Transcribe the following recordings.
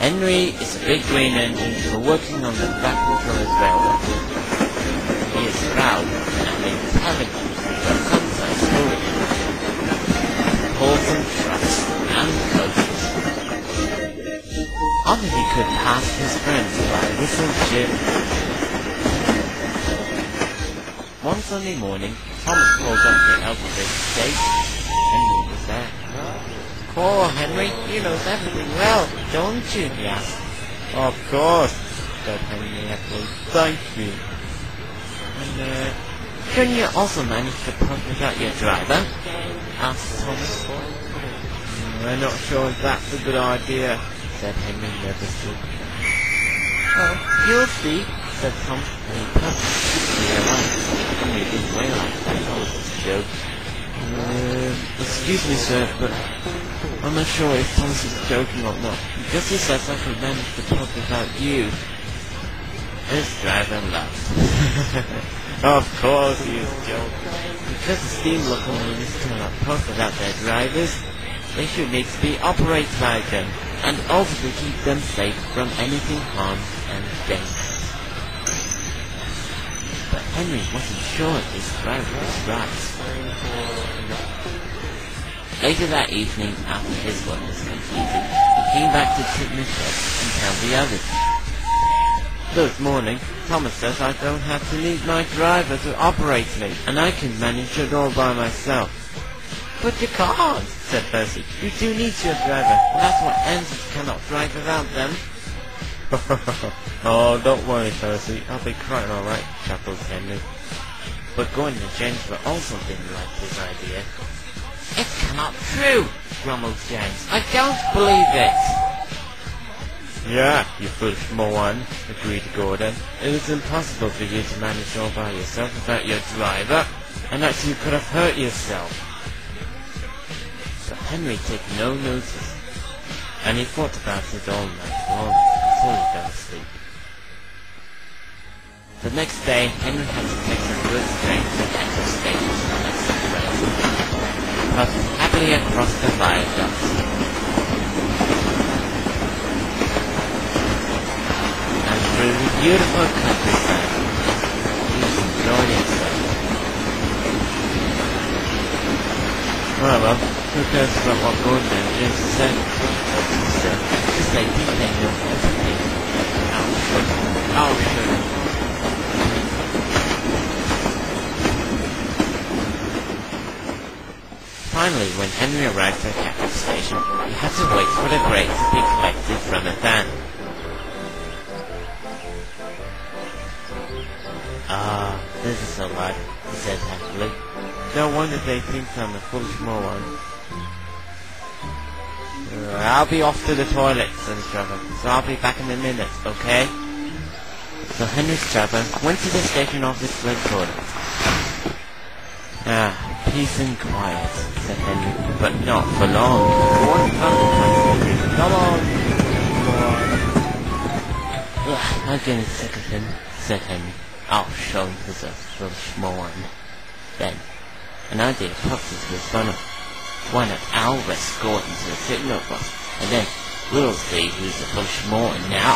Henry is a big green engine for working on the Vacuum's railway. He is proud and intelligent, but sometimes foolish. Pulls some trucks and coaches. Only he could pass his friends by Whistle Jim. One Sunday morning, Thomas pulled up to Elbridge Station. Henry was there. "Poor Henry, you know everything well, don't you?" he asked. "Of course," said Henry happily. "Thank you." "And, couldn't you also manage to pump without your driver?" asked Thomas. "I'm not sure if that's a good idea," said Henry nervously. "Oh, you'll see," said Tom, and he pumped quickly away. Henry didn't realize that Thomas was a joke. "Excuse me, sir, but I'm not sure if Thomas is joking or not. Because he says I could manage to pump without you." His driver laughed. "Of course he is joking. Because the steam locomotives cannot pump without their drivers, they should need to be operated by them, and also to keep them safe from anything harm and danger." But Henry wasn't sure if his driver was right. Later that evening, after his work was completed, he came back to Tipner's shed and tell the others. "This morning, Thomas says I don't have to need my driver to operate me, and I can manage it all by myself." "But you can't," said Percy. "You do need your driver, and that's what engines cannot drive without them." "Oh, don't worry, Percy. I'll be quite all right," chuckled Henry. But Gordon and James were also didn't like his idea. "It's not true," grumbled James. "I don't believe it." "Yeah, you foolish moron," agreed Gordon. "It is impossible for you to manage all by yourself without your driver, and that you could have hurt yourself." But Henry took no notice, and he thought about it all night long before he fell asleep. The next day, Henry had to take some goods train to the Central Station on the rail. He puffed happily across the viaduct. And through the beautiful countryside, he was enjoying himself. "Well, who cares about what Gordon and James said?" "Just they think they know everything." "Oh, sure." Finally, when Henry arrived at the Catholic station, he had to wait for the grate to be collected from the van. "Ah, this is a lot," he said happily. "No wonder they think I'm a foolish moron." "I'll be off to the toilet," said his driver, "so I'll be back in a minute, okay?" So Henry's driver went to the station office for the toilet. "Ah, peace and quiet," said Henry, "but not for long. Come on, I'm getting sick of him," said Henry. "I'll show him who's a foolish moron." Then, an idea popped into his funnel. "Why not I'll escort Gordon to the signal box, and then we'll see who's the foolish moron now."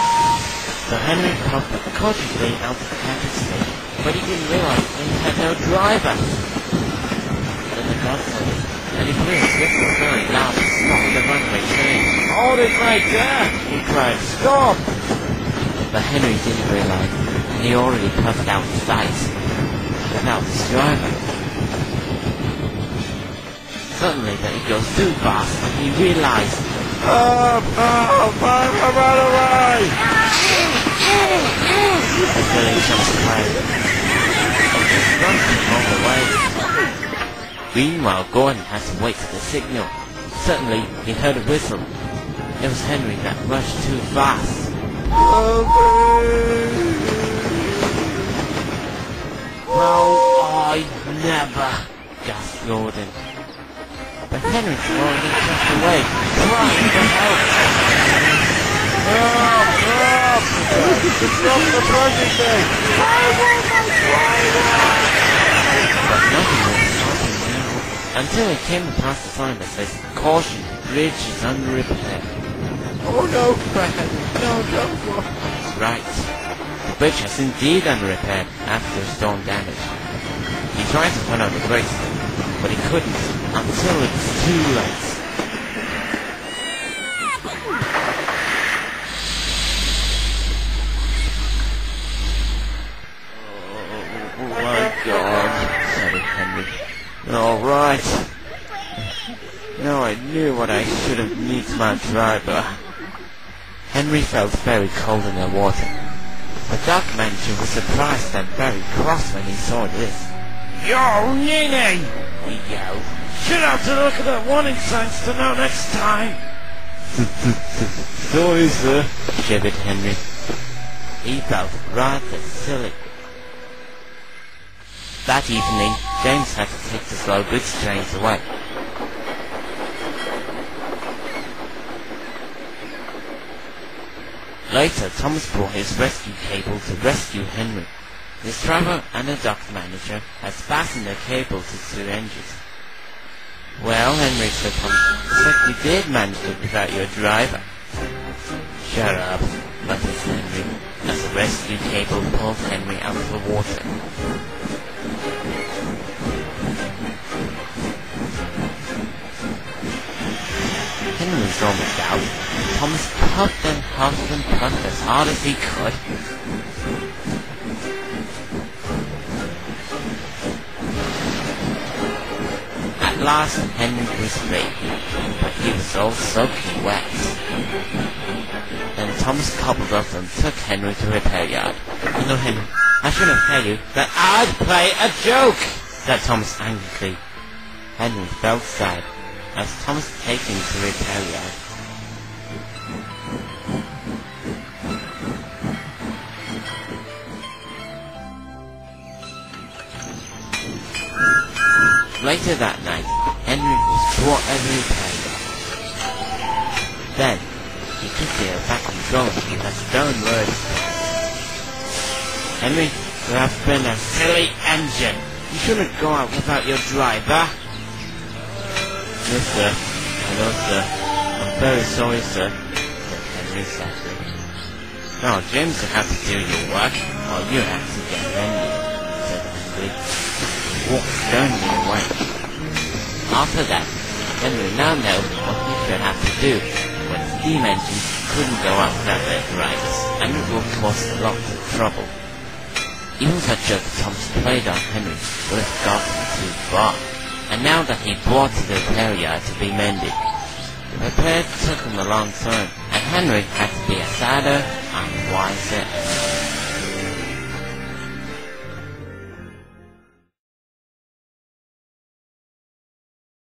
So Henry puffed cautiously out of the Catholic station, but he didn't realize that he had no driver. And he blew his whistle very loud to stop the runaway train. "Hold it right there!" he cried. "Stop!" But Henry didn't realize that he already puffed out of sight without his driver. Suddenly that he goes too fast, and he realized, "Oh, I'm run away!" Until he jumped tired. Run all the way. Meanwhile, Gordon had to wait for the signal. Suddenly, he heard a whistle. It was Henry that rushed too fast. "Oh, I never," gasped Gordon. But Henry's already pushed away, crying for help. "Help! Stop the buzzing thing! I want my driver!" But nothing was stopping now, until he came across the sign that says, "Caution, bridge is under repair." Oh no, Brendam, no, don't go. That's right. The bridge has indeed been repaired after storm damage. He tried to put on the brakes, but he couldn't until it was too late. Oh my God, said Henry. All right. Now I knew what I should have needs my driver. Henry felt very cold in the water. The dock manager was surprised and very cross when he saw this. Yo, Nene! He yelled. Should have to look at the warning signs to know next time. Sorry, sir, shivered Henry. He felt rather silly. That evening, James had to take the slow goods trains away. Later, Thomas brought his rescue cable to rescue Henry. His driver and the dock manager had fastened the cable to two engines. Well, Henry, said Thomas, looks like you did manage it without your driver. Shut up, muttered Henry, as the rescue cable pulled Henry out of the water. Henry was almost out. Thomas puffed and huffed and puffed as hard as he could. At last, Henry was free, but he was all soaking wet. Then Thomas cobbled up and took Henry to the repair yard. You know, Henry, I should have told you that I'd play a joke, said Thomas angrily. Henry felt sad as Thomas took him to the repair yard. Later that night, Henry was brought a repair yard. Then, he could feel back on going with a stone word. Henry, you have been a silly engine. You shouldn't go out without your driver. Yes, sir. I know, sir. I'm very sorry, sir, said Henry sadly. Now, James will have to do your work, or you have to get mended, said Henry. He walked sternly away. After that, Henry now knew what he should have to do when steam engines couldn't go out without their drivers, and it would cause a lot of trouble. Even such a Thomas played on Henry would have gotten too far. And now that he brought to the repair yard to be mended, the repair took him a long time, and Henry had to be a sadder and wiser and